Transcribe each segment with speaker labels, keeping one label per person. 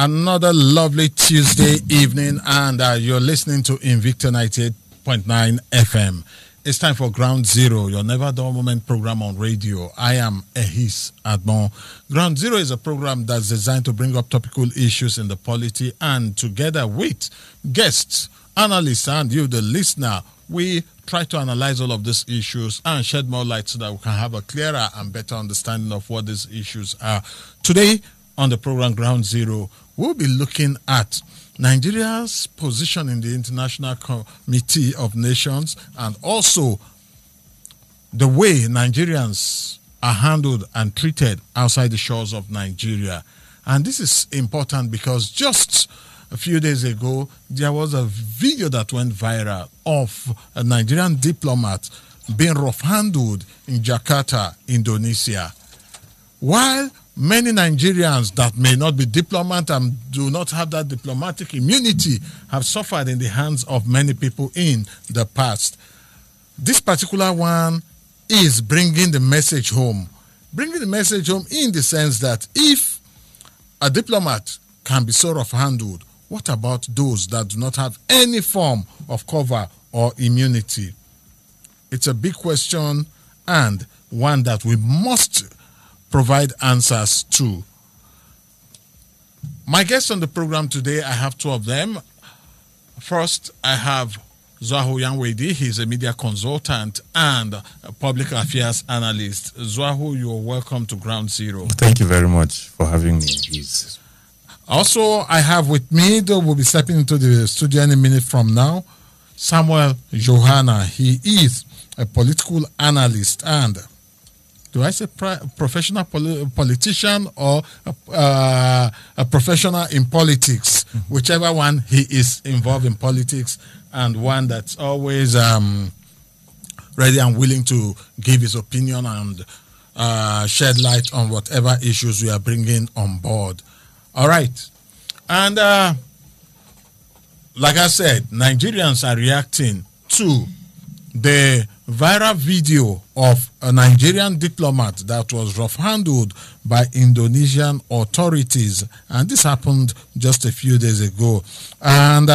Speaker 1: Another lovely Tuesday evening, and you're listening to Invicta 98.9 FM. It's time for Ground Zero, your never dull moment program on radio. I am Ehis Admon. Ground Zero is a program that's designed to bring up topical issues in the polity, and together with guests, analysts, and you, the listener, we try to analyze all of these issues and shed more light so that we can have a clearer and better understanding of what these issues are. Today, on the program Ground Zero, we'll be looking at Nigeria's position in the International Committee of Nations and also the way Nigerians are handled and treated outside the shores of Nigeria. And this is important because just a few days ago, there was a video that went viral of a Nigerian diplomat being rough-handled in Jakarta, Indonesia. While many Nigerians that may not be diplomats and do not have that diplomatic immunity have suffered in the hands of many people in the past, this particular one is bringing the message home. Bringing the message home in the sense that if a diplomat can be so rough-handled, what about those that do not have any form of cover or immunity? It's a big question and one that we must provide answers to. My guests on the program today, I have two of them. First, I have Zwaho Yanwedi. He's a media consultant and a public affairs analyst. Zwaho, you're welcome to Ground Zero.
Speaker 2: Thank you very much for having me.
Speaker 1: Also, I have with me, though we'll be stepping into the studio any minute from now, Samuel Johanna. He is a political analyst and, do I say professional politician or a professional in politics? Mm-hmm. Whichever one, he is involved in politics and one that's always ready and willing to give his opinion and shed light on whatever issues we are bringing on board. All right. And like I said, Nigerians are reacting to the viral video of a Nigerian diplomat that was rough-handled by Indonesian authorities. And this happened just a few days ago. And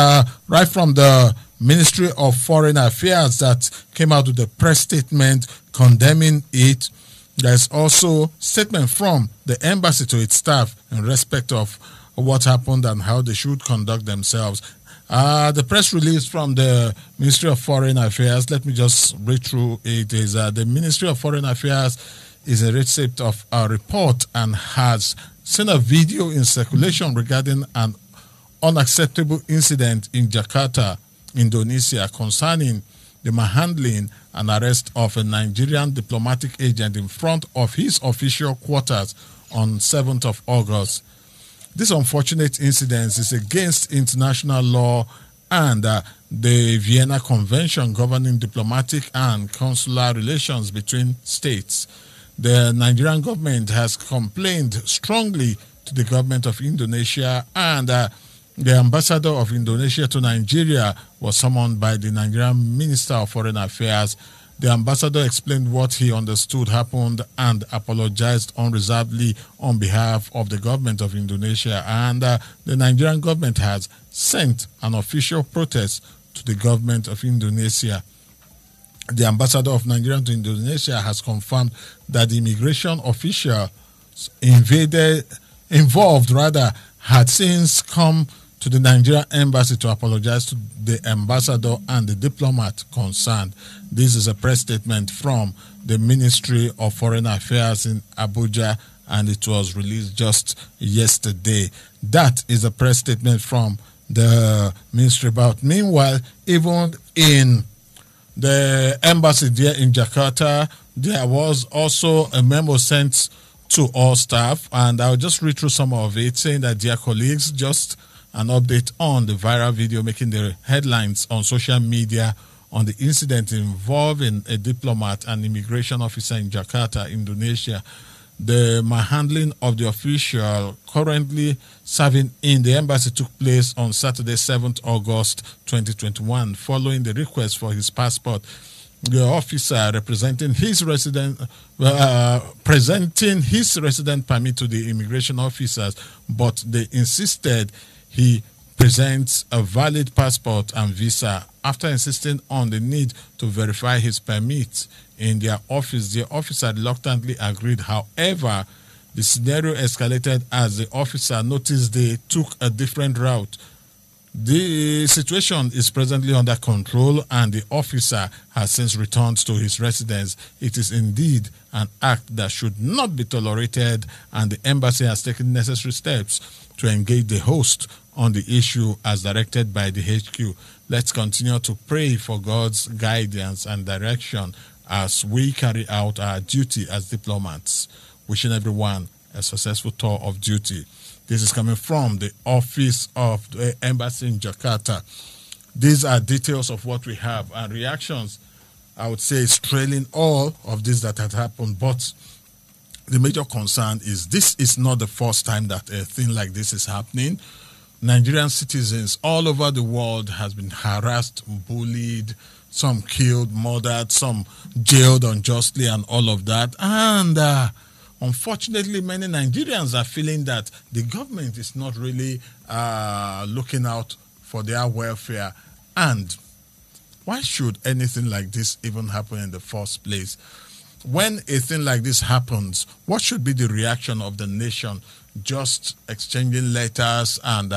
Speaker 1: right from the Ministry of Foreign Affairs that came out with a press statement condemning it, there's also statement from the embassy to its staff in respect of what happened and how they should conduct themselves. The press release from the Ministry of Foreign Affairs, let me just read through it, is the Ministry of Foreign Affairs is in receipt of a report and has seen a video in circulation regarding an unacceptable incident in Jakarta, Indonesia, concerning the manhandling and arrest of a Nigerian diplomatic agent in front of his official quarters on 7th of August. This unfortunate incident is against international law and the Vienna Convention governing diplomatic and consular relations between states. The Nigerian government has complained strongly to the government of Indonesia, and the ambassador of Indonesia to Nigeria was summoned by the Nigerian Minister of Foreign Affairs. The ambassador explained what he understood happened and apologized unreservedly on behalf of the government of Indonesia. And the Nigerian government has sent an official protest to the government of Indonesia. The ambassador of Nigeria to Indonesia has confirmed that the immigration officials involved had since come to the Nigerian embassy to apologize to the ambassador and the diplomat concerned. This is a press statement from the Ministry of Foreign Affairs in Abuja, and it was released just yesterday. That is a press statement from the ministry. But meanwhile, even in the embassy there in Jakarta, there was also a memo sent to all staff, and I'll just read through some of it, saying that, dear colleagues, just an update on the viral video making the headlines on social media on the incident involving a diplomat and immigration officer in Jakarta, Indonesia. The manhandling of the official currently serving in the embassy took place on Saturday, 7th August 2021, following the request for his passport. the officer representing his resident presenting his resident permit to the immigration officers, but they insisted he presents a valid passport and visa. After insisting on the need to verify his permit in their office, the officer reluctantly agreed. However, the scenario escalated as the officer noticed they took a different route. The situation is presently under control and the officer has since returned to his residence. It is indeed an act that should not be tolerated, and the embassy has taken necessary steps to engage the host on the issue as directed by the HQ. Let's continue to pray for God's guidance and direction as we carry out our duty as diplomats. Wishing everyone a successful tour of duty. This is coming from the office of the embassy in Jakarta. These are details of what we have, and reactions, I would say, is trailing all of this that had happened. But the major concern is this is not the first time that a thing like this is happening. Nigerian citizens all over the world has been harassed, bullied, some killed, murdered, some jailed unjustly, and all of that. And unfortunately, many Nigerians are feeling that the government is not really looking out for their welfare. And why should anything like this even happen in the first place? When a thing like this happens, what should be the reaction of the nation? Just exchanging letters and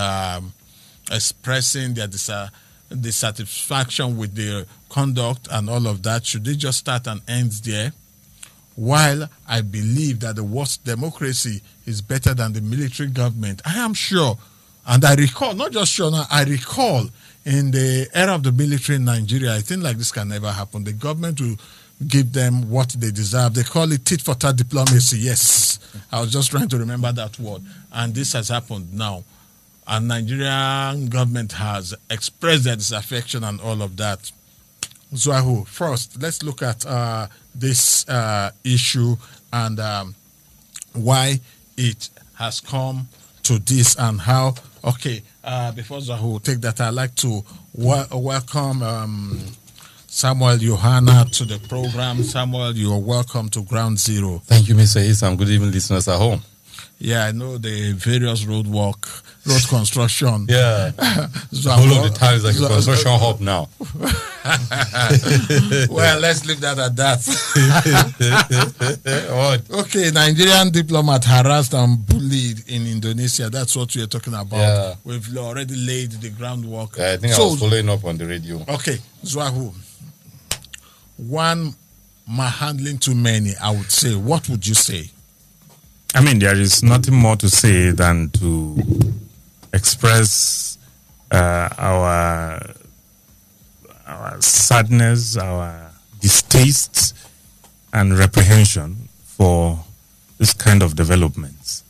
Speaker 1: expressing their dissatisfaction with the conduct and all of that? Should they just start and end there? While I believe that the worst democracy is better than the military government, I am sure, and I recall, not just sure now, I recall in the era of the military in Nigeria, I think like this can never happen. The government will give them what they deserve. They call it tit-for-tat diplomacy. Yes, I was just trying to remember that word. And this has happened now. And Nigerian government has expressed their disaffection and all of that. Zuahu, first, let's look at this issue and why it has come to this and how. Okay, before Zuahu take that, I'd like to welcome Samuel Johanna to the program. Samuel, you are welcome to Ground Zero.
Speaker 2: Thank you, Mr. Isam. Good evening, listeners at home.
Speaker 1: Yeah, I know the various road construction.
Speaker 2: Yeah. All of the time is like a construction hub now.
Speaker 1: Well, let's leave that at that.
Speaker 2: What?
Speaker 1: Okay, Nigerian diplomat harassed and bullied in Indonesia. That's what we are talking about. Yeah. We've already laid the groundwork.
Speaker 2: Yeah, I think I was following up on the radio.
Speaker 1: Okay, Zuahu. One manhandling too many, I would say. What would you say?
Speaker 3: I mean, there is nothing more to say than to express our sadness, our distaste, and reprehension for this kind of developments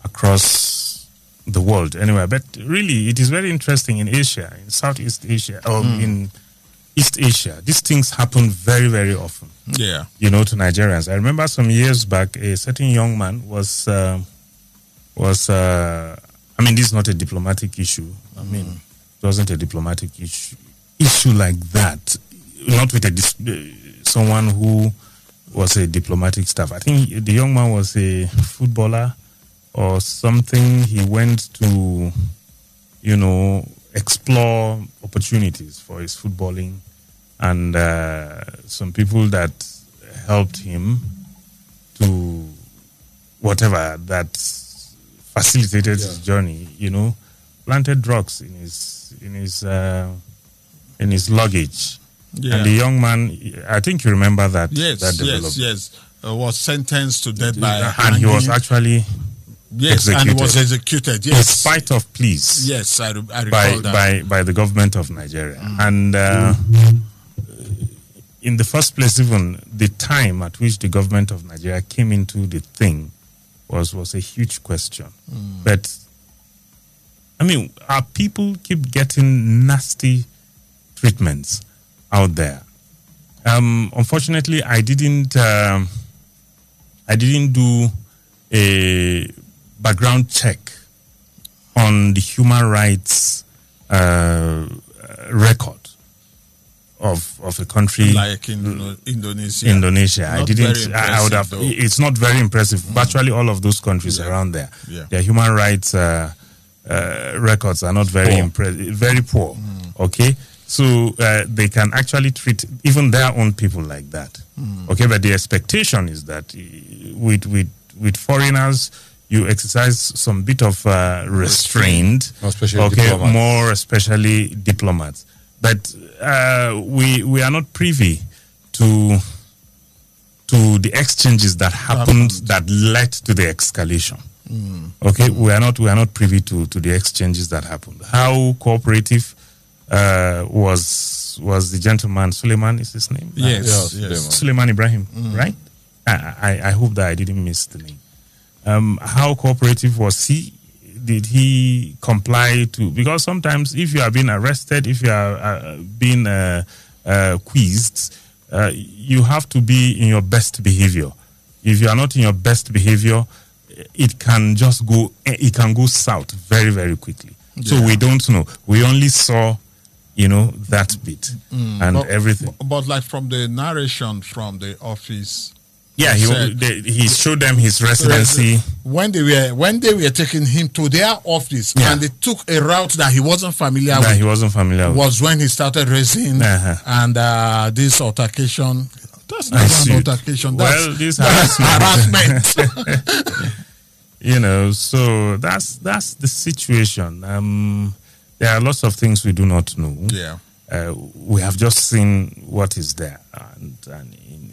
Speaker 3: across the world. Anyway, but really, it is very interesting in Asia, in Southeast Asia, or in East Asia. These things happen very, very often.
Speaker 1: Yeah.
Speaker 3: You know, to Nigerians. I remember some years back, a certain young man was I mean, this is not a diplomatic issue. I mean, it wasn't a diplomatic issue like that. Not with someone who was a diplomatic staff. I think the young man was a footballer or something. He went to, you know, explore opportunities for his footballing, and some people that helped him to whatever that facilitated his journey, you know, planted drugs in his luggage. Yeah. And the young man, I think you remember that.
Speaker 1: Yes, was sentenced to death by
Speaker 3: and he was actually executed.
Speaker 1: And he was executed. Yes,
Speaker 3: in spite of pleas.
Speaker 1: Yes, I recall that
Speaker 3: by the government of Nigeria. And in the first place, even the time at which the government of Nigeria came into the thing was a huge question. But I mean, our people keep getting nasty treatments out there. Unfortunately, I didn't do a background check on the human rights record of a country
Speaker 1: like Indonesia.
Speaker 3: Indonesia. I
Speaker 1: Not
Speaker 3: didn't.
Speaker 1: very
Speaker 3: I would have.
Speaker 1: impressive, though.
Speaker 3: It's not very impressive. Virtually all of those countries around there, their human rights records are not very impressive. Very poor. Okay, so they can actually treat even their own people like that. Okay, but the expectation is that with foreigners, you exercise some bit of restraint. More especially diplomats. But we are not privy to the exchanges that happened that led to the escalation. Okay, we are not privy to the exchanges that happened. How cooperative was the gentleman? Suleiman is his name?
Speaker 1: Yes.
Speaker 3: Suleiman Ibrahim, right? I hope that I didn't miss the name. How cooperative was he? Did he comply to? Because sometimes if you are being arrested, if you are being quizzed, you have to be in your best behavior. If you are not in your best behavior, it can just go. It can go south very, very quickly. So we don't know. We only saw, that bit and everything.
Speaker 1: But like from the narration from the office.
Speaker 3: Yeah, he showed them his residency.
Speaker 1: When they were taking him to their office and they took a route that he wasn't familiar with.
Speaker 3: He wasn't familiar with.
Speaker 1: Was when he started racing and this altercation. That's not an altercation.
Speaker 3: This
Speaker 1: harassment.
Speaker 3: So that's the situation. There are lots of things we do not know.
Speaker 1: Yeah.
Speaker 3: We have just seen what is there, and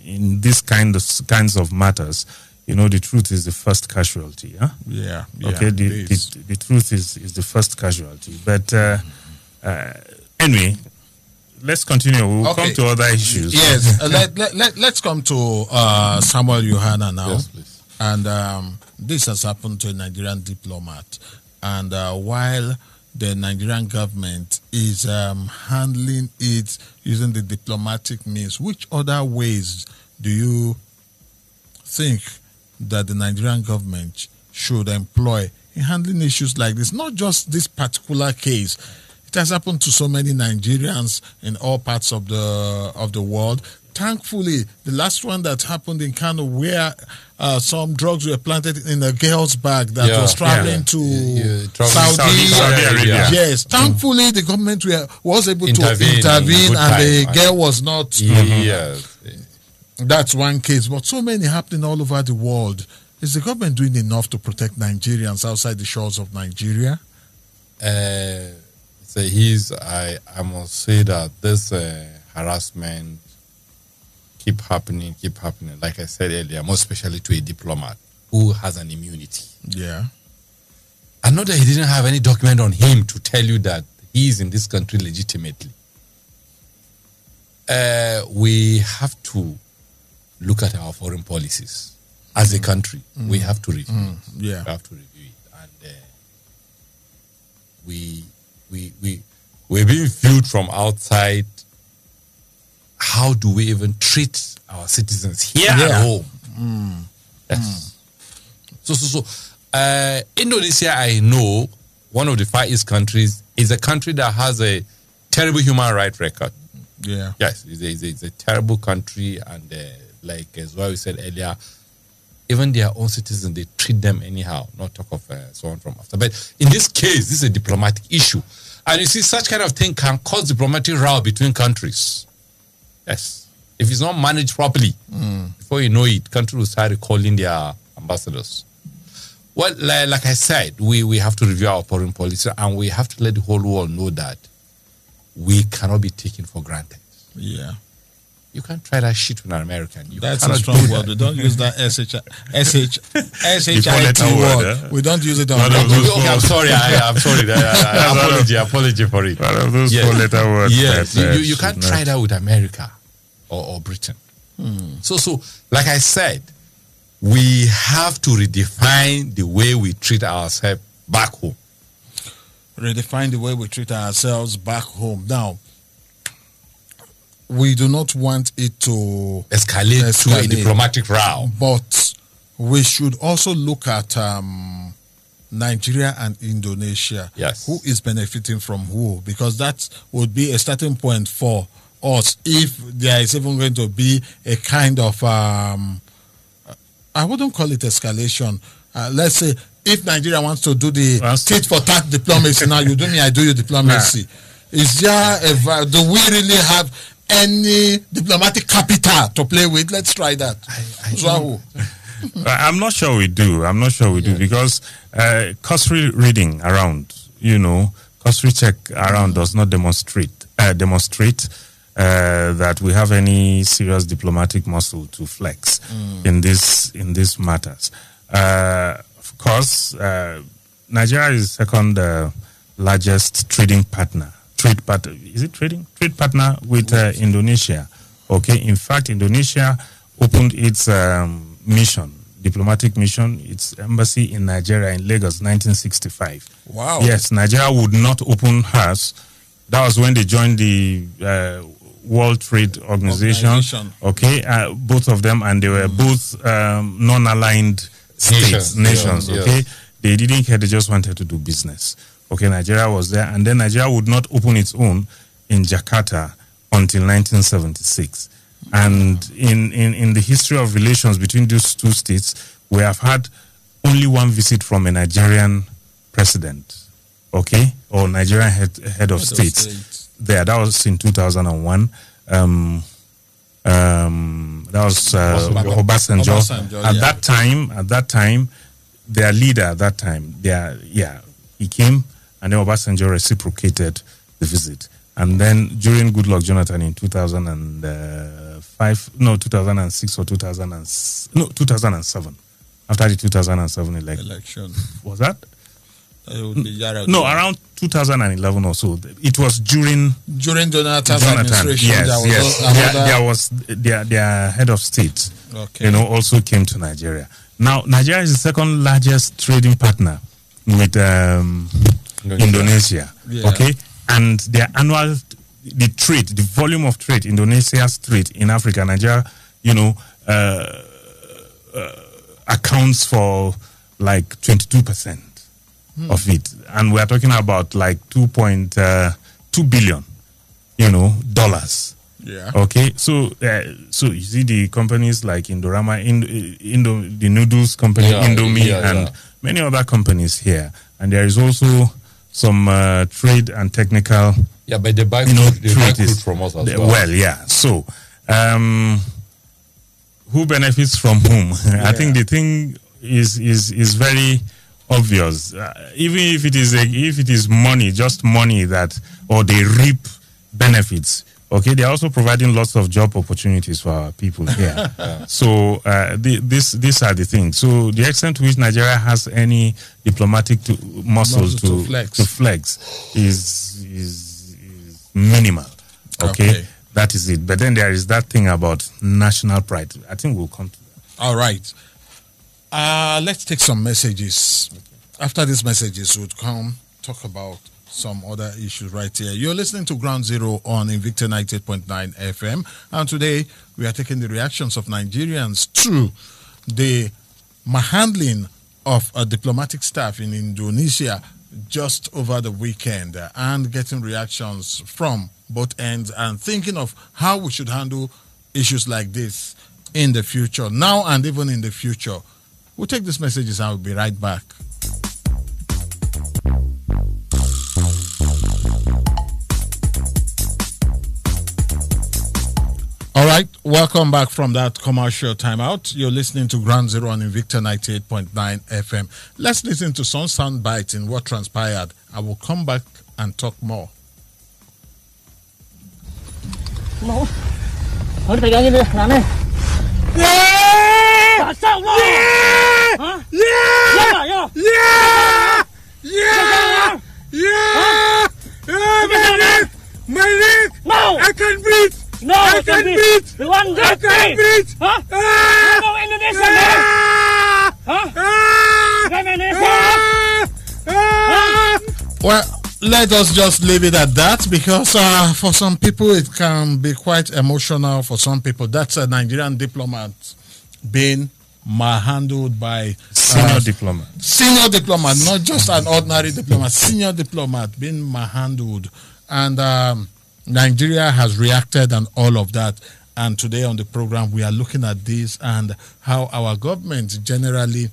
Speaker 3: in these kinds of matters, the truth is the first casualty. Huh?
Speaker 1: Yeah.
Speaker 3: Okay. The truth is the first casualty. But anyway, let's continue. We'll come to other issues.
Speaker 1: Yes. Let's come to Samuel Yohana now.
Speaker 2: Yes, please.
Speaker 1: And this has happened to a Nigerian diplomat. And while the Nigerian government is handling it using the diplomatic means, which other ways do you think that the Nigerian government should employ in handling issues like this? Not just this particular case. It has happened to so many Nigerians in all parts of the world. Thankfully, the last one that happened in Kano, where some drugs were planted in a girl's bag that was traveling to Saudi
Speaker 3: Arabia.
Speaker 1: Yes, thankfully the government was able to intervene and the girl was not. That's one case, but so many happening all over the world. Is the government doing enough to protect Nigerians outside the shores of Nigeria?
Speaker 2: I must say that this harassment keep happening. Like I said earlier, more especially to a diplomat who has an immunity.
Speaker 1: Yeah.
Speaker 2: I know that he didn't have any document on him to tell you that he is in this country legitimately. We have to look at our foreign policies as a country. We have to review it.
Speaker 1: Yeah.
Speaker 2: We have to review it. And we're being viewed from outside. How do we even treat our citizens here at home? Yes. So Indonesia, I know, one of the Far East countries, is a country that has a terrible human rights record.
Speaker 1: Yeah.
Speaker 2: Yes, it's a terrible country, and like as well we said earlier, even their own citizens, they treat them anyhow, not talk of someone from after. But in this case, this is a diplomatic issue. And you see, such kind of thing can cause diplomatic row between countries. Yes. If it's not managed properly, before you know it, countries will start calling their ambassadors. Well, like I said, we have to review our foreign policy, and we have to let the whole world know that we cannot be taken for granted.
Speaker 1: Yeah.
Speaker 2: You can't try that shit with an American.
Speaker 1: That's a strong word. We don't use that SHIT word. We don't use it on
Speaker 2: okay, I'm sorry. Apology for it.
Speaker 3: One of those four-letter words.
Speaker 2: Yes, you can't try that with America or Britain. So, like I said, we have to redefine the way we treat ourselves back home.
Speaker 1: Redefine the way we treat ourselves back home. Now, we do not want it to
Speaker 2: escalate to a diplomatic row.
Speaker 1: But we should also look at Nigeria and Indonesia.
Speaker 2: Yes.
Speaker 1: Who is benefiting from who? Because that would be a starting point for us if there is even going to be a kind of, I wouldn't call it escalation. Let's say if Nigeria wants to do the tit for tat diplomacy, now you do me, I do you diplomacy. Is there do we really have any diplomatic capital to play with? Let's try that.
Speaker 3: I'm not sure we do. Because cursory reading around, cursory check around does not demonstrate that we have any serious diplomatic muscle to flex in these matters. Of course, Nigeria is second largest trade partner with Indonesia. Okay, in fact, Indonesia opened its diplomatic mission, its embassy in Nigeria in Lagos, 1965.
Speaker 1: Wow.
Speaker 3: Yes, Nigeria would not open hers. That was when they joined the World Trade Organization. Okay, both of them, and they were both non-aligned nations. Okay, they didn't care; they just wanted to do business. Okay, Nigeria was there, and then Nigeria would not open its own in Jakarta until 1976. And in the history of relations between these two states, we have had only one visit from a Nigerian president, okay, or Nigerian head of state. There, that was in 2001. That was Obasanjo. At that time, their leader at that time, he came, and then Obasanjo reciprocated the visit. And then during Goodluck Jonathan in 2006 or 2007, after the 2007 election. Was that?
Speaker 1: It would be
Speaker 3: no, around 2011 or so. It was during
Speaker 1: Jonathan's administration.
Speaker 3: Yes. There was their head of state.
Speaker 1: Okay.
Speaker 3: Also came to Nigeria. Now, Nigeria is the second largest trading partner with Indonesia. Yeah. Okay, and their annual the volume of trade, Indonesia's trade in Africa, Nigeria, accounts for like 22% of it, and we are talking about like 2.2 billion, dollars.
Speaker 1: Yeah.
Speaker 3: Okay. So you see the companies like Indorama, the noodles company, Indomie, and many other companies here, and there is also some trade and technical.
Speaker 2: Yeah, but they buy food from us as well.
Speaker 3: Well, yeah. So, who benefits from whom? I think the thing is very obvious. Even if it is money, just money that, or they reap benefits. Okay, they are also providing lots of job opportunities for our people here. So these are the things. So the extent to which Nigeria has any diplomatic muscles to flex is minimal. Okay, that is it. But then there is that thing about national pride. I think we'll come to that.
Speaker 1: All right. Let's take some messages. After these messages, we'll come talk about some other issues right here. You're listening to Ground Zero on Invicta 98.9 FM, and today we are taking the reactions of Nigerians to the mishandling of a diplomatic staff in Indonesia just over the weekend, and getting reactions from both ends and thinking of how we should handle issues like this in the future, now and even in the future. We'll take these messages and we'll be right back. All right, welcome back from that commercial timeout. You're listening to Ground Zero on Invicta 98.9 FM. Let's listen to some sound bites in what transpired. I will come back and talk more.
Speaker 4: Mau, mau dipegangin deh, mana? Pasang lo!
Speaker 5: My neck!
Speaker 4: No!
Speaker 5: I can't breathe!
Speaker 4: No,
Speaker 5: I can't breathe!
Speaker 4: The one
Speaker 5: I can't breathe!
Speaker 4: Huh? You know Indonesia, man? Huh?
Speaker 1: Well, let us just leave it at that, because for some people it can be quite emotional. For some people, that's a Nigerian diplomat being manhandled by
Speaker 3: senior diplomat,
Speaker 1: not just an ordinary diplomat, senior diplomat being manhandled. And Nigeria has reacted and all of that. And today on the program, we are looking at this and how our government generally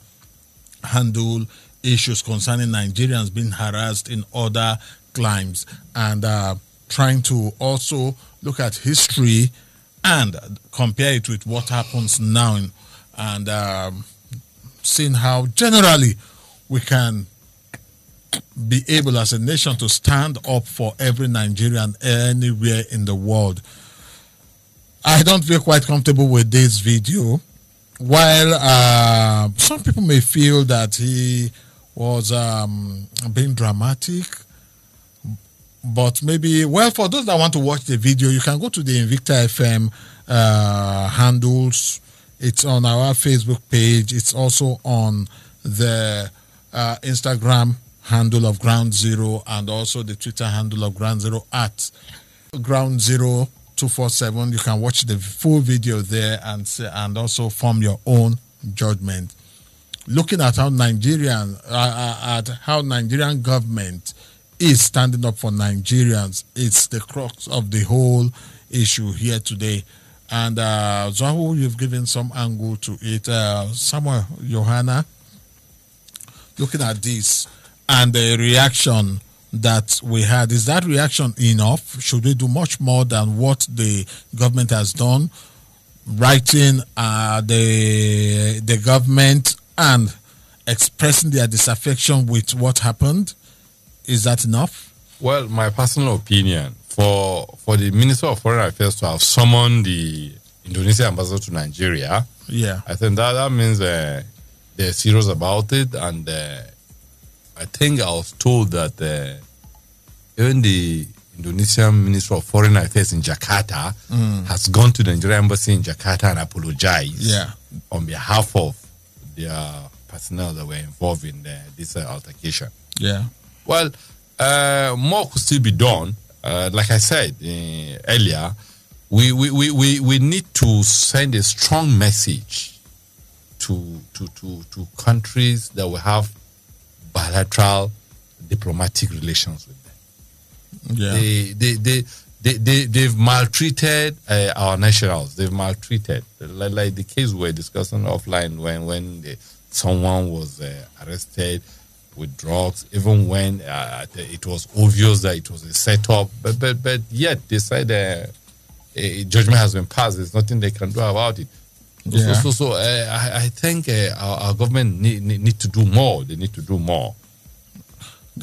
Speaker 1: handle issues concerning Nigerians being harassed in other climes, and trying to also look at history and compare it with what happens now, and seeing how generally we can be able as a nation to stand up for every Nigerian anywhere in the world. I don't feel quite comfortable with this video. While some people may feel that he was being dramatic, but maybe, well, for those that want to watch the video, you can go to the Invicta FM handles. It's on our Facebook page. It's also on the Instagram handle of Ground Zero, and also the Twitter handle of Ground Zero at Ground Zero 247. You can watch the full video there and also form your own judgment. Looking at how Nigerian government is standing up for Nigerians, it's the crux of the whole issue here today. And Zahu, you've given some angle to it. Samuel, Johanna, looking at this and the reaction that we had, is that reaction enough? Should we do much more than what the government has done? Writing the government and expressing their disaffection with what happened, is that enough?
Speaker 2: Well, my personal opinion, for the Minister of Foreign Affairs to have summoned the Indonesian ambassador to Nigeria, I think that means they're serious about it. And I think I was told that even the Indonesian Minister of Foreign Affairs in Jakarta has gone to the Nigerian embassy in Jakarta and apologized on behalf of their personnel that were involved in this altercation. Well, more could still be done. Like I said earlier, we need to send a strong message to countries that will have bilateral diplomatic relations with them. They've maltreated our nationals. They've maltreated, like the case we were discussing offline when someone was arrested with drugs, even when it was obvious that it was a setup, but yet they said a judgment has been passed. There's nothing they can do about it. So I think our government need to do more. They need to do more.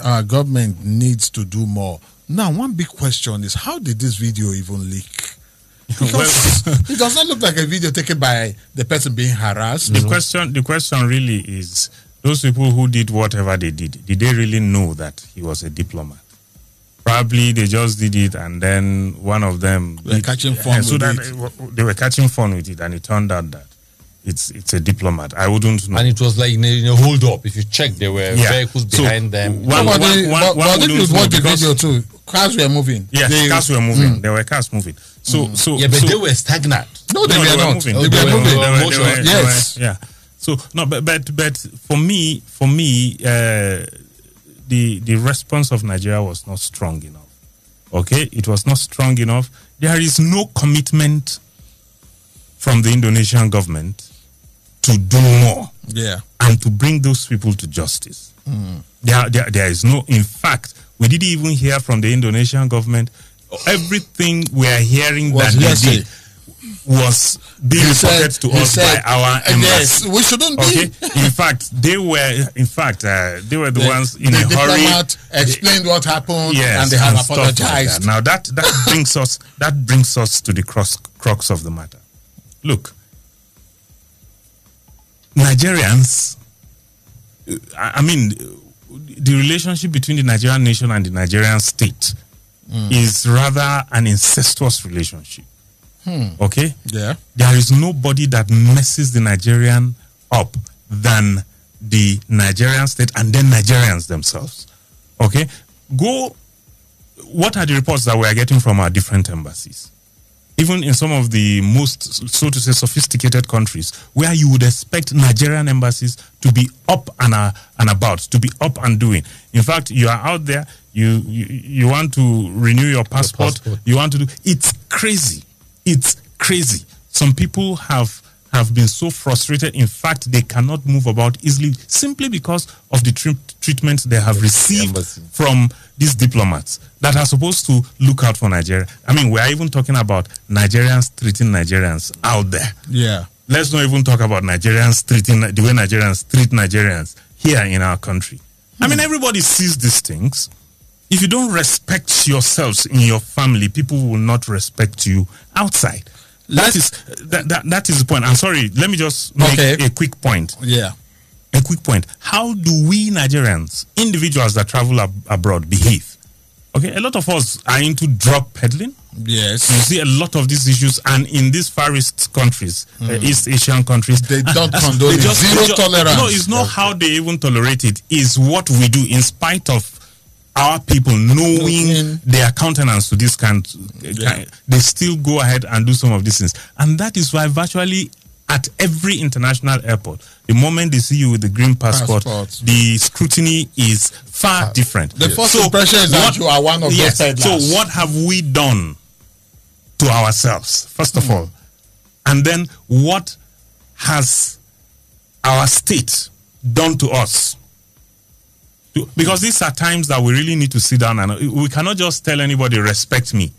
Speaker 1: Our government needs to do more. Now, one big question is, how did this video even leak? Because it does not look like a video taken by the person being harassed.
Speaker 3: The question really is, those people who did whatever they did they really know that he was a diplomat? Probably they just did it, and then one of them
Speaker 1: were catching fun with
Speaker 3: it. They were catching fun with it, and it turned out that it's a diplomat. I wouldn't know.
Speaker 2: And it was like in a hold up. If you check, there were vehicles behind them.
Speaker 1: But if you watch the video too, cars were moving.
Speaker 3: Yes, cars were moving. There were cars moving.
Speaker 2: But they were stagnant.
Speaker 1: No, they were not. They were moving. Yes.
Speaker 3: Yeah. So no, but for me, the response of Nigeria was not strong enough. Okay, it was not strong enough. There is no commitment from the Indonesian government to do more. And to bring those people to justice. There is no. In fact, we didn't even hear from the Indonesian government. Everything we are hearing that they did was being reported to us by our embassy.
Speaker 1: Yes, we shouldn't be.
Speaker 3: In fact, they were the ones in a hurry.
Speaker 1: Diplomat explained what happened, and they have apologized.
Speaker 3: Like now that brings us to the crux of the matter. Look, Nigerians, I mean, the relationship between the Nigerian nation and the Nigerian state is rather an incestuous relationship. Okay?
Speaker 1: Yeah.
Speaker 3: There is nobody that messes the Nigerian up than the Nigerian state and then Nigerians themselves. Okay? What are the reports that we are getting from our different embassies? even in some of the most, so to say, sophisticated countries, where you would expect Nigerian embassies to be up and about, to be up and doing. In fact, you are out there, you want to renew your passport, you want to do, it's crazy. It's crazy. Some people have been so frustrated. In fact, they cannot move about easily simply because of the treatment they have received from these diplomats that are supposed to look out for Nigeria. I mean, we are even talking about Nigerians treating Nigerians out there.
Speaker 1: Yeah.
Speaker 3: Let's not even talk about Nigerians treating the way Nigerians treat Nigerians here in our country. I mean, everybody sees these things. If you don't respect yourselves in your family, people will not respect you outside. That is the point. I'm sorry. Let me just make a quick point.
Speaker 1: Yeah.
Speaker 3: A quick point. How do we Nigerians, individuals that travel abroad, behave? Okay, a lot of us are into drug peddling.
Speaker 1: Yes.
Speaker 3: You see a lot of these issues, and in these Far East countries, East Asian countries,
Speaker 1: they don't condone it. Zero tolerance.
Speaker 3: No, it's not how they even tolerate it. It's what we do in spite of our people knowing their countenance to this kind. They still go ahead and do some of these things. And that is why virtually at every international airport, the moment they see you with the green passport, the scrutiny is far different.
Speaker 1: The first impression is that you are one of those peddlers.
Speaker 3: So what have we done to ourselves, first of all? And then what has our state done to us? Because these are times that we really need to sit down and we cannot just tell anybody, respect me.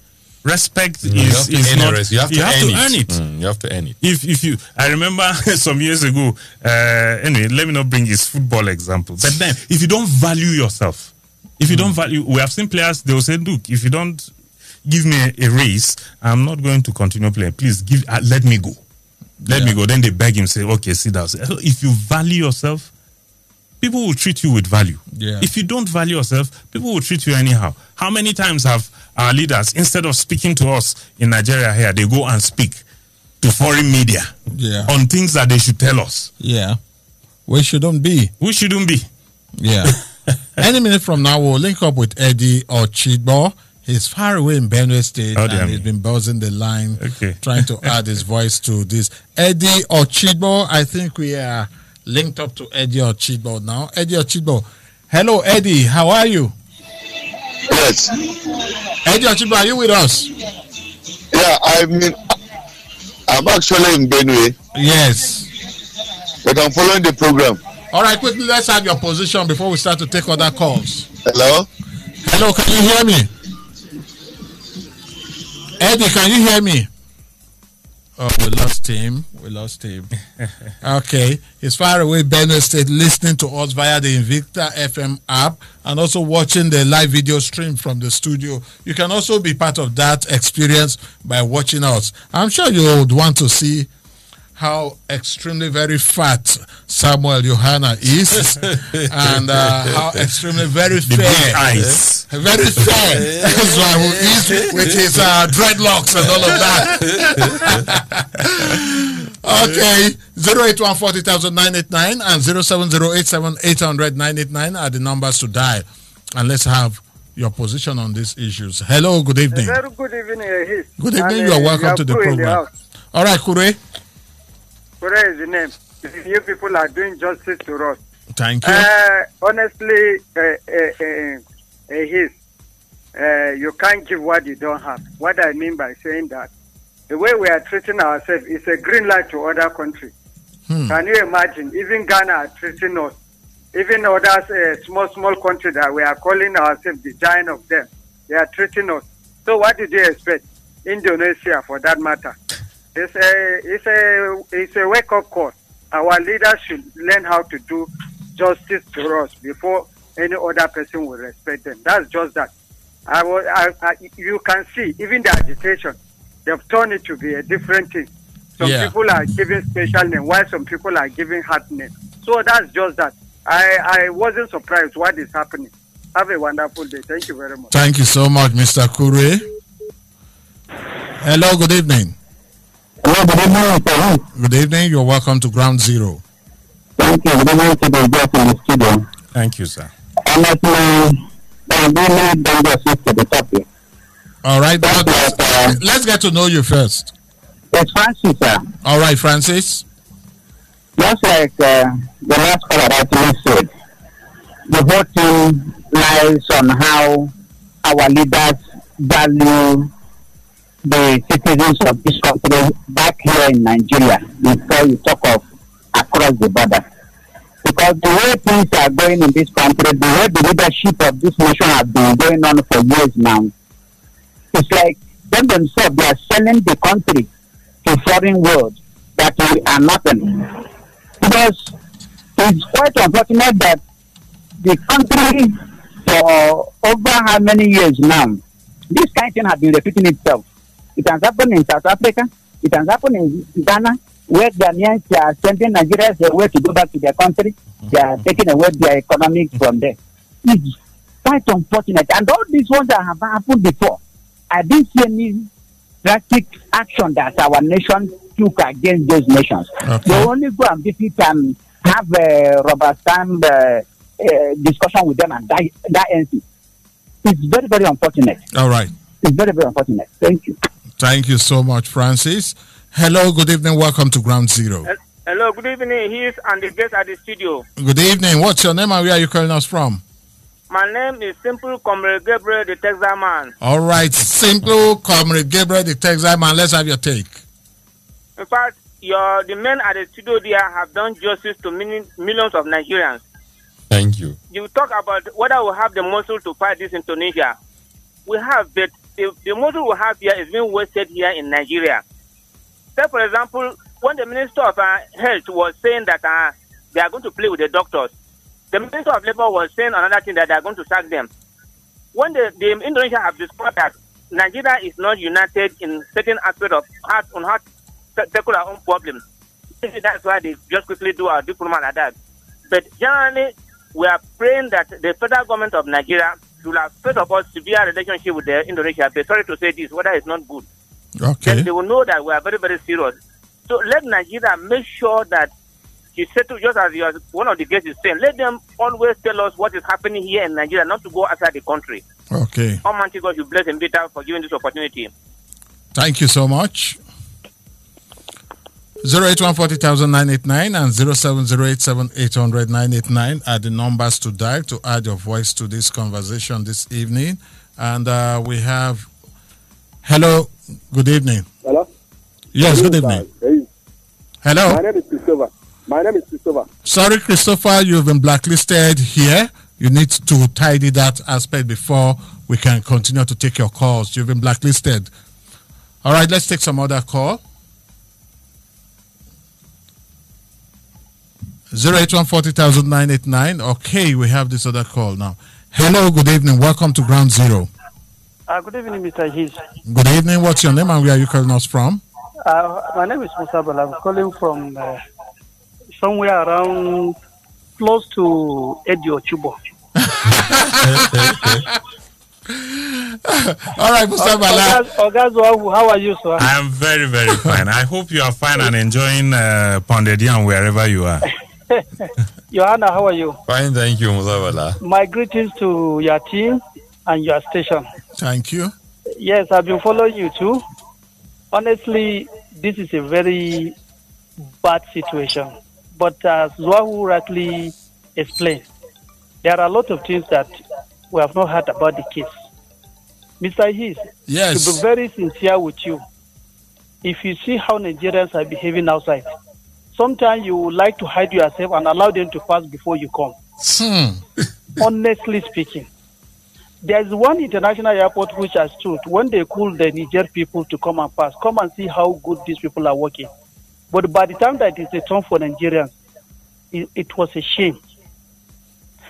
Speaker 3: Respect is not. You have to earn it.
Speaker 2: You have to earn it.
Speaker 3: If you, I remember some years ago. Anyway, let me not bring his football example. But then, if you don't value yourself, if you don't value, we have seen players. They will say, "Look, if you don't give me a raise, I'm not going to continue playing. Please give. Let me go. Let me go." Then they beg him, say, "Okay, sit down." So if you value yourself, people will treat you with value.
Speaker 1: Yeah.
Speaker 3: If you don't value yourself, people will treat you anyhow. How many times have our leaders, instead of speaking to us in Nigeria here, they go and speak to foreign media on things that they should tell us?
Speaker 1: Yeah. We shouldn't be.
Speaker 3: We shouldn't be.
Speaker 1: Yeah. Any minute from now, we'll link up with Eddie Ochigbo. He's far away in Benue State, and he's been buzzing the line, trying to add his voice to this. Eddie Ochigbo, I think we are linked up to Eddie Ochigbo now. Eddie Ochigbo. Hello, Eddie. How are you?
Speaker 6: Yes.
Speaker 1: Eddie Ochigbo, are you with us?
Speaker 6: Yeah, I'm actually in Benue.
Speaker 1: Yes.
Speaker 6: But I'm following the program.
Speaker 1: All right, quickly, let's have your position before we start to take other calls.
Speaker 6: Hello?
Speaker 1: Hello, can you hear me? Eddie, can you hear me? Oh, we lost him. Okay. He's far away, Benue State, listening to us via the Invicta FM app and also watching the live video stream from the studio. You can also be part of that experience by watching us. I'm sure you would want to see how extremely very fat Samuel Johanna is and how extremely very fair. Very fair. That's why he is with his dreadlocks and all of that. Okay. 081400989 and 07087800989 are the numbers to dial. And let's have your position on these issues. Hello, good evening.
Speaker 7: Very good evening.
Speaker 1: Good evening. You are welcome to the program. All right, Kure.
Speaker 7: Kure is the name. You people are doing justice to us.
Speaker 1: Thank you.
Speaker 7: Honestly, you can't give what you don't have. What I mean by saying that, the way we are treating ourselves is a green light to other countries. Can you imagine? Even Ghana are treating us. Even others, small countries that we are calling ourselves the giant of them, they are treating us. So what did you expect? Indonesia, for that matter. It's a wake-up call. Our leaders should learn how to do justice to us before any other person will respect them. That's just that. You can see, even the agitation, they've turned it to be a different thing. Some people are giving special name, while some people are giving hard name. So that's just that. I wasn't surprised what is happening. Have a wonderful day. Thank you very much.
Speaker 1: Thank you so much, Mr. Kure. Hello, good evening.
Speaker 8: Hello, good evening, sir.
Speaker 1: Good evening. You're welcome to Ground Zero.
Speaker 8: Thank you. Good evening to the guests in the studio.
Speaker 3: Thank you, sir.
Speaker 8: Honestly, I really don't get used to the topic.
Speaker 1: All right, but let's get to know you first.
Speaker 8: It's Francis, sir.
Speaker 1: All right, Francis.
Speaker 8: Just like the last caller that said, the whole thing lies on how our leaders value the citizens of this country back here in Nigeria before you talk of across the border. Because the way things are going in this country, the way the leadership of this nation has been going on for years now, it's like them themselves, they are selling the country to foreign world that we are nothing. Because it's quite unfortunate that the country for over how many years now, this kind of thing has been repeating itself. It has happened in South Africa, it has happened in Ghana, where Ghanaians are sending Nigerians away to go back to their country. They are taking away their economy from there. It's quite unfortunate. And all these ones that have happened before, I didn't see any drastic action that our nation took against those nations. Okay. They only go and visit and have a rubber stamp discussion with them, and that ends it. It's very, very unfortunate.
Speaker 1: All right.
Speaker 8: It's very, very unfortunate. Thank you.
Speaker 1: Thank you so much, Francis. Hello, good evening. Welcome to Ground Zero.
Speaker 9: Hello, good evening. He's and the guest at the studio.
Speaker 1: Good evening. What's your name and where are you calling us from?
Speaker 9: My name is Simple Comrade Gabriel, the Texas man.
Speaker 1: All right, Simple Comrade Gabriel, the Texas man. Let's have your take.
Speaker 9: In fact, the men at the studio there have done justice to millions of Nigerians.
Speaker 2: Thank you.
Speaker 9: You talk about whether we have the muscle to fight this in Tunisia. We have, but the muscle we have here is being wasted here in Nigeria. Say, for example, when the Minister of Health was saying that they are going to play with the doctors, the Minister of Labour was saying another thing, that they are going to sack them. When the Indonesia have discovered that Nigeria is not united in certain aspects of how to tackle our own problems, that's why they just quickly do our diplomat like that. But generally, we are praying that the federal government of Nigeria should have, first of all, severe relationship with the Indonesia. But sorry to say this, whether it's not good.
Speaker 1: Okay.
Speaker 9: Then they will know that we are very, very serious. So let Nigeria make sure that she settle, just as one of the guests is saying, let them always tell us what is happening here in Nigeria, not to go outside the country.
Speaker 1: Okay.
Speaker 9: Almighty God should bless and be there for giving this opportunity.
Speaker 1: Thank you so much. 081400989 and 07087800989 are the numbers to dial to add your voice to this conversation this evening. And we have... Hello, good evening.
Speaker 10: Hello?
Speaker 1: Yes, good evening. Hello?
Speaker 10: My name is Christopher.
Speaker 1: Sorry, Christopher, you've been blacklisted here. You need to tidy that aspect before we can continue to take your calls. You've been blacklisted. All right, let's take some other call. 081400989. Okay, we have this other call now. Hello, good evening. Welcome to Ground Zero.
Speaker 11: Good evening, Mr. His.
Speaker 1: Good evening. What's your name and where are you calling us from?
Speaker 11: My name is Musa Bala. I'm calling from somewhere around close to Edio Chubo.
Speaker 3: All right, Musa Bala.
Speaker 11: How are you, sir?
Speaker 3: I am very, very fine. I hope you are fine and enjoying Pounded Yam wherever you are.
Speaker 11: Johanna, how are you?
Speaker 2: Fine, thank you, Musa Bala.
Speaker 11: My greetings to your team and your station.
Speaker 1: Thank you.
Speaker 11: Yes, I've been following you too. Honestly, this is a very bad situation. But as Zwahu rightly explained, there are a lot of things that we have not heard about the case. Mr. His,
Speaker 1: yes,
Speaker 11: to be very sincere with you, if you see how Nigerians are behaving outside, sometimes you would like to hide yourself and allow them to pass before you come. Honestly speaking, there is one international airport which has stood when they called the Niger people to come and pass. Come and see how good these people are working. But by the time that it's a turn for Nigerians, it was a shame.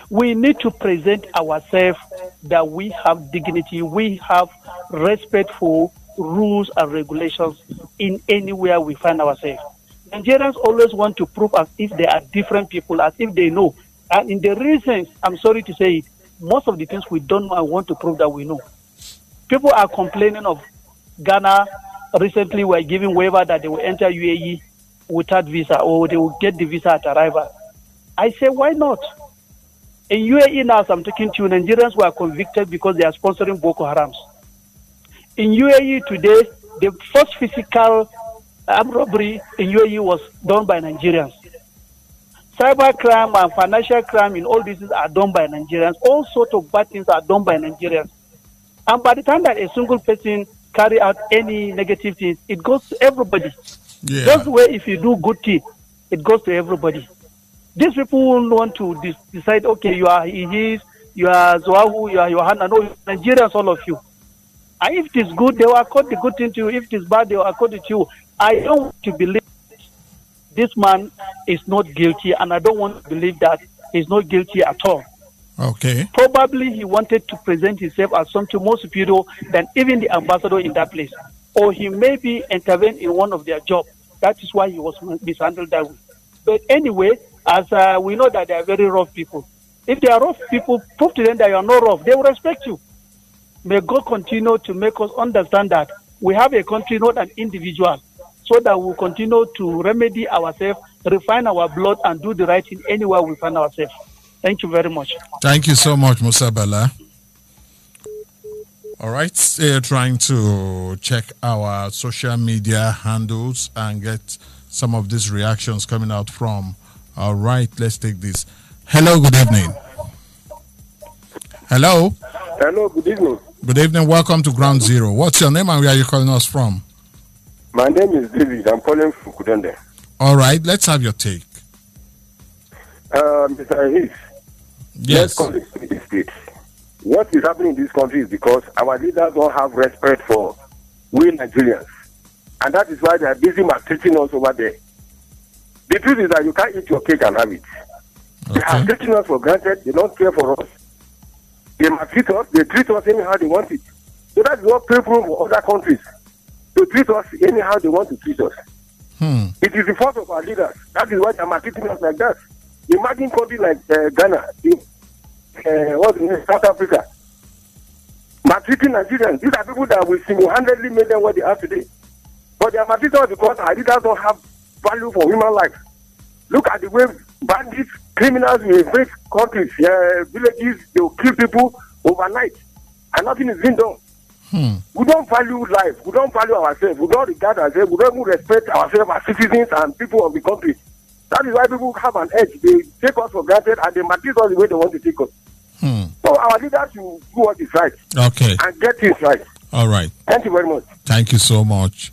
Speaker 11: We need to present ourselves that we have dignity, we have respect for rules and regulations in anywhere we find ourselves. Nigerians always want to prove as if they are different people, as if they know. And in the reasons, I'm sorry to say it, most of the things we don't know and want to prove that we know. People are complaining of Ghana. Recently, were giving waiver that they will enter UAE without visa, or they will get the visa at arrival. I say, why not? In UAE now, as I'm talking to you, Nigerians were convicted because they are sponsoring Boko Harams. In UAE today, the first physical armed robbery in UAE was done by Nigerians. Cyber crime and financial crime in all these are done by Nigerians. All sorts of bad things are done by Nigerians. And by the time that a single person carry out any negative things, it goes to everybody.
Speaker 1: Yeah.
Speaker 11: Just way if you do good things, it goes to everybody. These people will want to decide, okay, you are Ihis, you are Zoahu, you are Johanna. No, Nigerians, all of you. And if it is good, they will accord the good thing to you. If it is bad, they will accord it to you. I don't want to believe this man is not guilty, and I don't want to believe that he's not guilty at all.
Speaker 1: Okay.
Speaker 11: Probably he wanted to present himself as something more superior than even the ambassador in that place. Or he maybe intervened in one of their jobs. That is why he was mishandled that way. But anyway, as we know that they are very rough people. If they are rough people, prove to them that you are not rough. They will respect you. May God continue to make us understand that we have a country, not an individual, so that we will continue to remedy ourselves, refine our blood, and do the right thing anywhere we find ourselves. Thank you very much.
Speaker 1: Thank you so much, Musa Bala. All right, trying to check our social media handles and get some of these reactions coming out from. All right, let's take this. Hello, good evening. Hello.
Speaker 10: Hello, good evening.
Speaker 1: Good evening. Welcome to Ground Zero. What's your name and where are you calling us from?
Speaker 10: My name is David. I'm calling from Kudende.
Speaker 1: All right, let's have your take.
Speaker 10: Mr. Hayes.
Speaker 1: Yes.
Speaker 10: Let's call it the state. What is happening in this country is because our leaders don't have respect for we Nigerians. And that is why they are busy maltreating us over there. The truth is that you can't eat your cake and have it. They are taking us for granted. They don't care for us. They maltreat us. They treat us anyhow they want it. So that is what people for other countries to treat us anyhow they want to treat us. It is the fault of our leaders. That is why they are maltreating us like that. Imagine country like Ghana, South Africa, maltreating Nigerians. These are people that will single-handedly make them what they are today. But they are maltreating us because our leaders don't have value for human life. Look at the way bandits, criminals will invade countries, villages, they will kill people overnight, and nothing is being done. We don't value life. We don't value ourselves. We don't regard ourselves. We don't even respect ourselves as citizens and people of the country. That is why people have an edge. They take us for granted and they maltreat us the way they want to take us. So our leaders should do what is right.
Speaker 1: Okay.
Speaker 10: And get things right.
Speaker 1: All right.
Speaker 10: Thank you very much.
Speaker 1: Thank you so much.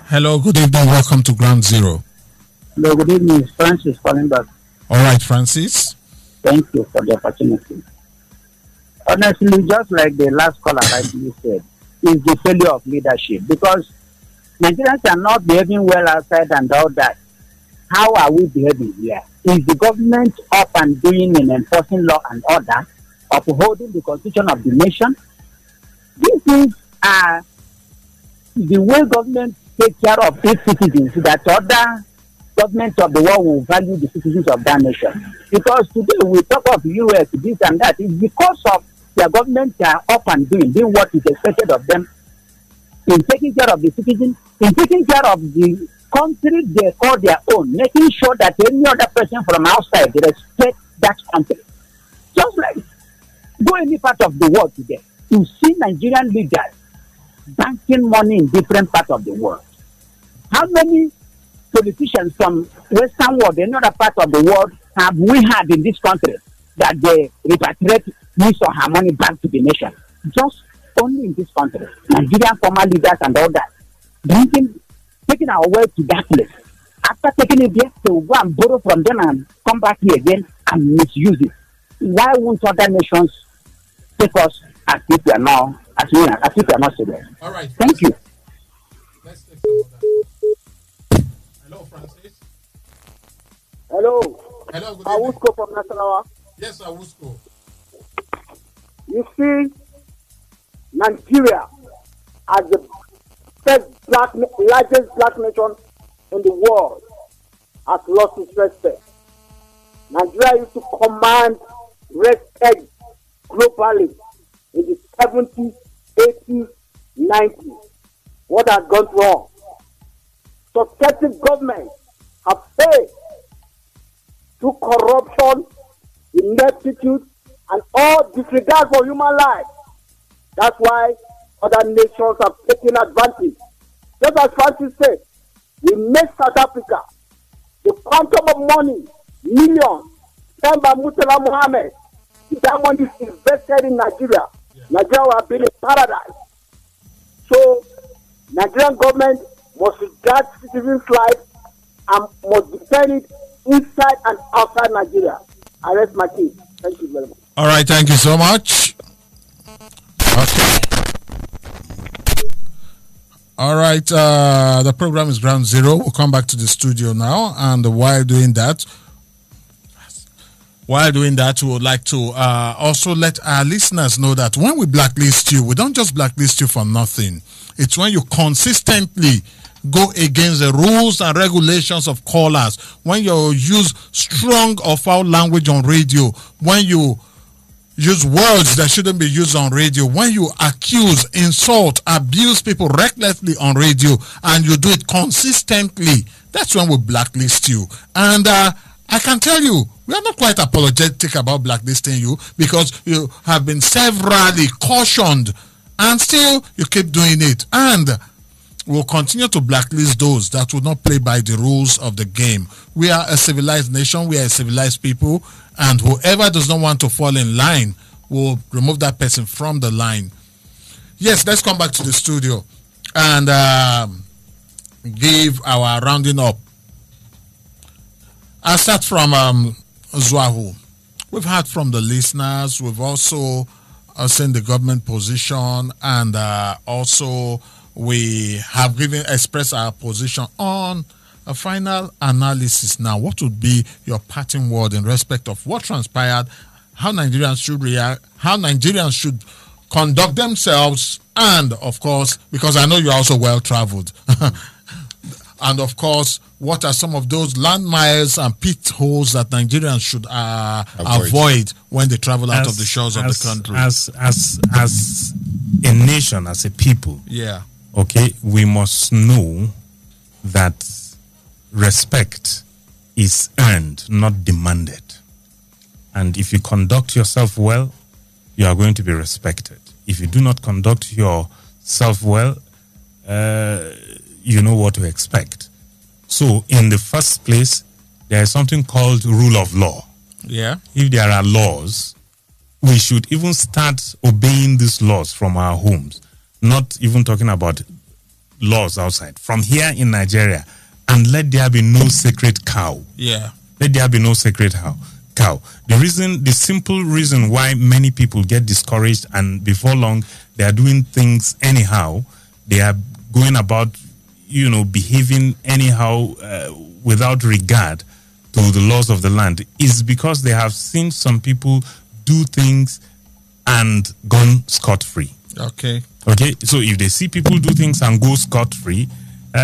Speaker 1: Hello, good evening. Welcome to Ground Zero.
Speaker 8: Hello, good evening. It's Francis calling back.
Speaker 1: All right, Francis.
Speaker 8: Thank you for the opportunity. Honestly, just like the last caller rightly said, is the failure of leadership because Nigerians are not behaving well outside and all that. How are we behaving here? Is the government up and doing in enforcing law and order, upholding the constitution of the nation? These things are the way government take care of its citizens that other governments of the world will value the citizens of that nation. Because today we talk of US, this and that. It's because of their government are up and doing what is expected of them in taking care of the citizens, in taking care of the country they call their own, making sure that any other person from outside respect that country. Just like go any part of the world today, you see Nigerian leaders banking money in different parts of the world. How many politicians from Western world, any other part of the world, have we had in this country that they repatriate his or her money back to the nation? Just only in this country. Nigerian former leaders and all that. Taking our way to that place. After taking it there, they will go and borrow from them and come back here again and misuse it. Why won't other nations take us as if we are now, as if we are not serious?
Speaker 1: All right.
Speaker 8: Thank you.
Speaker 1: Let's take some other. Hello, Francis.
Speaker 10: Hello.
Speaker 1: Hello, good evening.
Speaker 10: Awusko from Nasarawa.
Speaker 1: Yes, Awusko.
Speaker 10: You see, Nigeria as the largest black nation in the world has lost its respect. Nigeria used to command respect globally in the 70s, 80s, 90s. What has gone wrong? Successive governments have failed through corruption, ineptitude, and all disregard for human life. That's why
Speaker 8: other nations have taken advantage. Just as Francis said, we made South Africa the quantum of money, millions, spent by Murtala Mohammed. That money is invested in Nigeria. Nigeria will have been a paradise. So, Nigerian government must regard citizens' lives and must defend it inside and outside Nigeria. I rest my case. Thank you very much.
Speaker 1: All right, thank you so much. Okay. All right, the program is Ground Zero. We'll come back to the studio now, and while doing that, we would like to also let our listeners know that when we blacklist you, we don't just blacklist you for nothing. It's when you consistently go against the rules and regulations of callers, when you use strong or foul language on radio, when you use words that shouldn't be used on radio, when you accuse, insult, abuse people recklessly on radio, and you do it consistently, that's when we blacklist you. And I can tell you, we are not quite apologetic about blacklisting you, because you have been severally cautioned and still you keep doing it. And we'll continue to blacklist those that will not play by the rules of the game. We are a civilized nation, we are a civilized people, and whoever does not want to fall in line will remove that person from the line. Yes, let's come back to the studio and give our rounding up. I'll start from Zwahu. We've heard from the listeners. We've also seen the government position, and also we have expressed our position on a final analysis. Now, what would be your parting word in respect of what transpired, how Nigerians should react, how Nigerians should conduct themselves, and of course, because I know you're also well-traveled, and of course, what are some of those landmines and pit holes that Nigerians should avoid when they travel out of the shores of the country?
Speaker 3: As a nation, as a people,
Speaker 1: yeah,
Speaker 3: okay, we must know that respect is earned, not demanded. And if you conduct yourself well, you are going to be respected. If you do not conduct yourself well, you know what to expect. So, in the first place, there is something called rule of law.
Speaker 1: Yeah.
Speaker 3: If there are laws, we should even start obeying these laws from our homes. Not even talking about laws outside. From here in Nigeria, and let there be no sacred cow.
Speaker 1: Yeah.
Speaker 3: Let there be no sacred cow. The simple reason why many people get discouraged, and before long they are doing things anyhow, they are going about, behaving anyhow without regard to the laws of the land, is because they have seen some people do things and gone scot-free.
Speaker 1: Okay.
Speaker 3: So if they see people do things and go scot-free,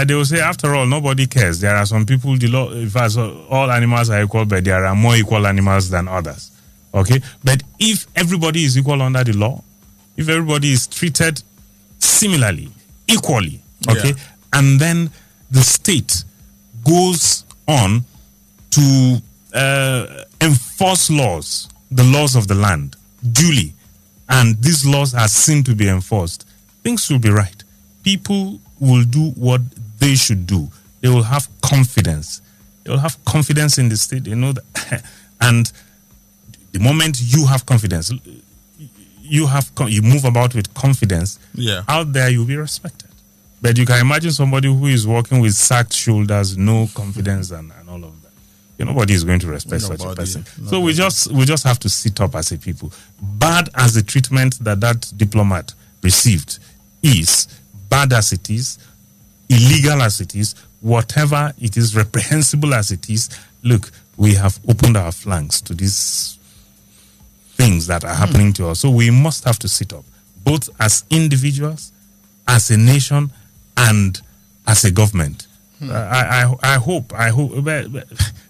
Speaker 3: they will say, after all, nobody cares. There are some people, the law, in fact, all animals are equal, but there are more equal animals than others. Okay? But if everybody is equal under the law, if everybody is treated similarly, equally, okay, yeah, and then the state goes on to enforce laws, the laws of the land, duly, and these laws are seen to be enforced, things will be right. People will do what they should do. They will have confidence. They will have confidence in the state. They know that. And the moment you have confidence, you move about with confidence,
Speaker 1: yeah,
Speaker 3: out there you'll be respected. But you can imagine somebody who is walking with sacked shoulders, no confidence, and all of that. Nobody is going to respect such a person. So we just have to sit up as a people. Bad as the treatment that diplomat received is, bad as it is, illegal as it is, whatever it is, reprehensible as it is, look, we have opened our flanks to these things that are happening to us. So we must have to sit up, both as individuals, as a nation, and as a government. I hope.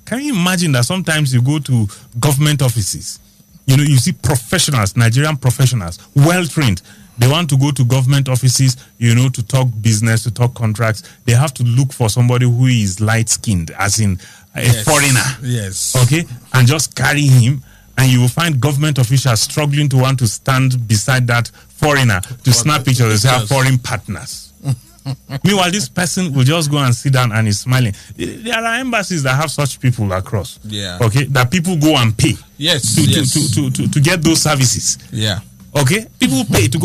Speaker 3: Can you imagine that sometimes you go to government offices, you see professionals, Nigerian professionals, well-trained. They want to go to government offices, to talk business, to talk contracts. They have to look for somebody who is light-skinned, as in a foreigner.
Speaker 1: Yes.
Speaker 3: Okay? And just carry him, and you will find government officials struggling to want to stand beside that foreigner to snap pictures. They have foreign partners. Meanwhile, this person will just go and sit down and is smiling. There are embassies that have such people across.
Speaker 1: Yeah.
Speaker 3: Okay, that people go and pay.
Speaker 1: Yes.
Speaker 3: To get those services.
Speaker 1: Yeah.
Speaker 3: Okay, people pay to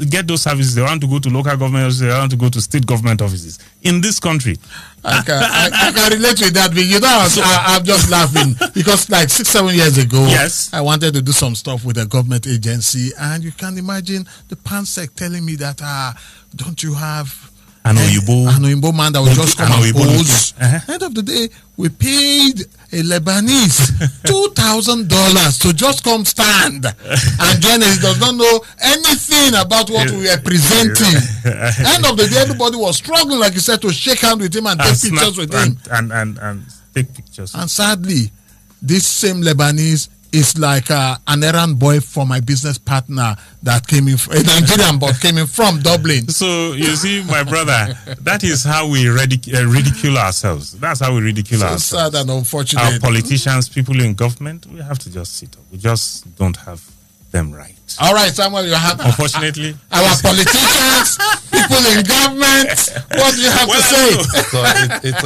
Speaker 3: get those services. They want to go to local government offices. They want to go to state government offices in this country.
Speaker 1: I can relate with that. You know, I'm just laughing because like 6-7 years ago,
Speaker 3: yes,
Speaker 1: I wanted to do some stuff with a government agency, and you can imagine the PANSEC telling me that don't you have
Speaker 3: an Oyinbo
Speaker 1: man that will just come and pose. End of the day, we paid a Lebanese $2,000 to just come stand and join us. He does not know anything about what we are presenting. End of the day, everybody was struggling, like you said, to shake hands with him and take pictures with him.
Speaker 3: And take pictures.
Speaker 1: And sadly, this same Lebanese is like an errand boy for my business partner that came in, a Nigerian but came in from Dublin.
Speaker 3: So you see, my brother, that is how we ridicule ourselves. That's how we ridicule ourselves.
Speaker 1: So sad and unfortunate.
Speaker 3: Our politicians, people in government, we have to just sit up. We just don't have them right.
Speaker 1: All right, Samuel, you have.
Speaker 3: Unfortunately,
Speaker 1: our politicians, people in government. What do you have to say?
Speaker 2: So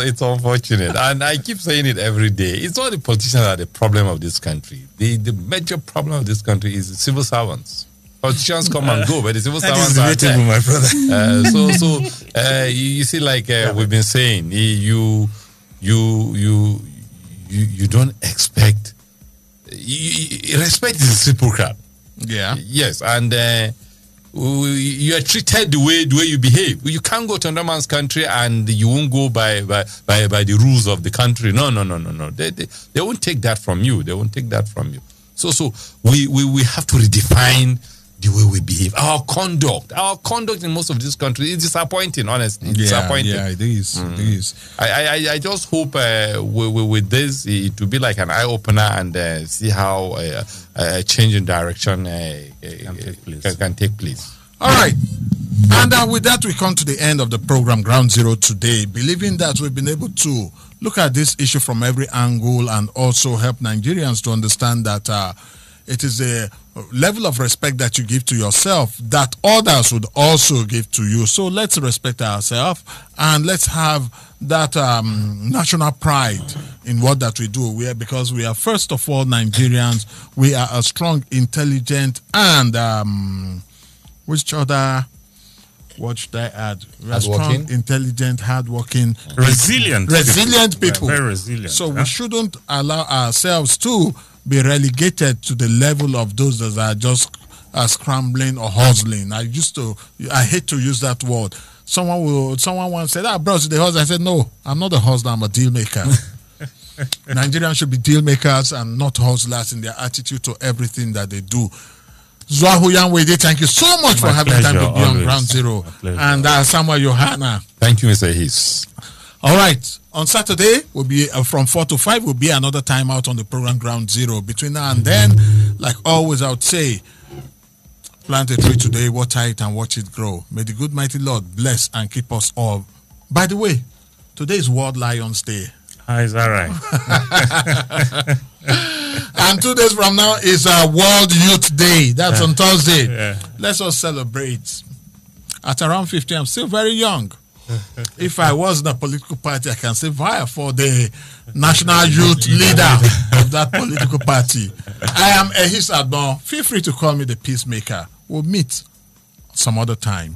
Speaker 2: it's unfortunate, and I keep saying it every day. It's not the politicians that are the problem of this country. The major problem of this country is the civil servants. Politicians come and go, but the civil servants are there.
Speaker 3: My brother.
Speaker 2: You see, like we've been saying, you don't expect. Respect is reciprocal.
Speaker 1: Yeah.
Speaker 2: Yes, and you are treated the way you behave. You can't go to another man's country and you won't go by the rules of the country. No. They won't take that from you. They won't take that from you. So we have to redefine the way we behave. Our conduct in most of these countries is disappointing, honestly. Disappointing.
Speaker 1: Yeah, it is. It is.
Speaker 2: I just hope with this, it will be like an eye-opener and see how a change in direction can take place.
Speaker 1: All right. And with that, we come to the end of the program, Ground Zero, today, believing that we've been able to look at this issue from every angle and also help Nigerians to understand that it is a level of respect that you give to yourself that others would also give to you. So let's respect ourselves and let's have that national pride in what that we do. Because we are, first of all, Nigerians. We are a strong, intelligent, and which other... What should I add? We are strong, intelligent, hardworking, resilient people.
Speaker 3: Very resilient.
Speaker 1: So we shouldn't allow ourselves to be relegated to the level of those that are just scrambling or hustling. I hate to use that word. Someone once said, bros, the hustler. I said, no, I'm not a hustler, I'm a deal maker. Nigerians should be deal makers and not hustlers in their attitude to everything that they do. Zwahu Yanwede, thank you so much for having time to be on Ground Zero. And Samuel Johanna.
Speaker 2: Thank you, Mr. Hiss.
Speaker 1: All right. On Saturday, will be from 4 to 5, will be another time out on the program Ground Zero. Between now and then, like always, I would say, plant a tree today, water it, and watch it grow. May the good mighty Lord bless and keep us all. By the way, today is World Lions Day.
Speaker 3: Is that right?
Speaker 1: And 2 days from now is World Youth Day. That's on Thursday.
Speaker 3: Yeah.
Speaker 1: Let's all celebrate. At around 50, I'm still very young. If I was in a political party, I can say vie for the national youth leader of that political party. I am Ehis Adbon. Feel free to call me the peacemaker. We'll meet some other time.